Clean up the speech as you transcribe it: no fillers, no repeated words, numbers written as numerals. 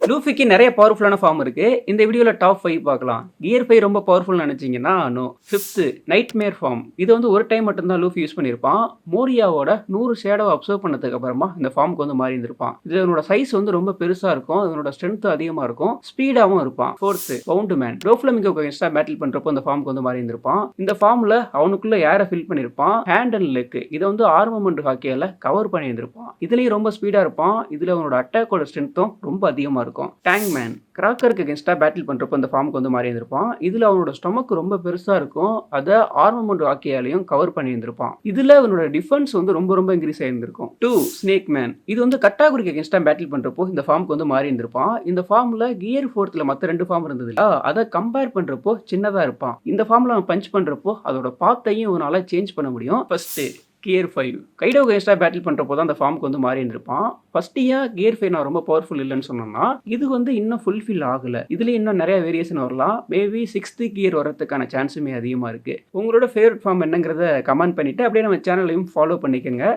லூஃபிக்கு நிறைய பவர்ஃபுல்லான ஃபார்ம் இருக்கு. இந்த வீடியோல டாப் 5 பார்க்கலாம். கியர் 5 ரொம்ப பவர்ஃபுல்னு நினைச்சீங்கன்னா நோ. Fifth nightmare form. இது வந்து ஒரு டைம் மட்டும் தான் லூஃபி யூஸ் பண்ணியிருப்பான். மோரியாவோட 100 ஷேடோவ அப்சர்வ் பண்ணதுக்கு அப்புறமா இந்த ஃபார்முக்கு வந்து மாறி இருந்திருப்பான். இதனோட சைஸ் வந்து ரொம்ப பெருசா இருக்கும். இதனோட ஸ்ட்ரென்த் அதிகமா இருக்கும். ஸ்பீடாவும் இருப்பான். 4th pound man. டோஃப்ளமிங்கோக்கு அகைன்ஸ்டா பேட்டில் பண்றப்போ இந்த ஃபார்முக்கு வந்து மாறி இருந்திருப்பான். இந்த ஃபார்ம்ல அவனுக்குள்ள ஏர ஃபில் பண்ணியிருப்பான். ஹேண்ட் அண்ட் லெக் இதை வந்து ஆர்மமெண்ட் ஹாக்கியால கவர் பண்ணி இருந்திருப்பான். இதுலயும் ரொம்ப ஸ்பீடா இருப்பான். இதுல அவனோட அட்டாக்கோட ஸ்ட்ரென்த்தும் ரொம்ப அதிகமா இருக்கும். டேங்க் மேன் கிராக்கருக்கு அகேன்ஸ்டா பேட்டில் பண்றப்போ இந்த ஃபார்முக்கு வந்து மாறி இருந்திருப்பான். இதுல அவனோட ஸ்டொமக் ரொம்ப பெருசா இருக்கும். அதை ஆர்மமெண்ட் ஹாக்கியாலையும் கவர் பண்ணி இருந்திருப்பான். இதுல அவனோட டிஃபென்ஸ் வந்து ரொம்ப இன்க்ரீஸ் ஆயிருந்திருக்கும். 2 snake man. இது வந்து கட்டாகுரிக்கு அகேன்ஸ்டா பேட்டில் பண்றப்போ இந்த ஃபார்முக்கு வந்து மாறி இருந்திருப்பான். இந்த ஃபார்ம்ல கியர் 4th மத்த 2 ஃபார்ம் இருந்தது. அதை கம்பேர் பண்றப்போ சின்னதா இருப்பான். இந்த ஃபார்ம்ல அவன் பஞ்ச் பண்றப்போ அதோட பாத்தையும் இவனால சேஞ்ச் பண்ண முடியும். ஃபர்ஸ்ட் கியர் 5 கைடோ அகைன்ஸ்டா பேட்டில் பண்றப்போ தான் அந்த ஃபார்முக்கு வந்து மாறி இருந்திருப்பான். ஃபர்ஸ்ட் கியர் 5 நான் ரொம்ப பவர்ஃபுல் இல்லைன்னு சொன்னோம்னா இது வந்து இன்னும் ஃபுல்ஃபில் ஆகல. இதுல இன்னும் நிறைய வேரியேஷன் வரலாம். மேபி 6th கியர் வரதுக்கான சான்ஸுமே அதிகமா இருக்கு. உங்களோட ஃபேவரட் ஃபார்ம் என்னங்கிறத கமெண்ட் பண்ணிட்டு அப்படியே நம்ம சேனலையும் ஃபாலோ பண்ணிக்கோங்க.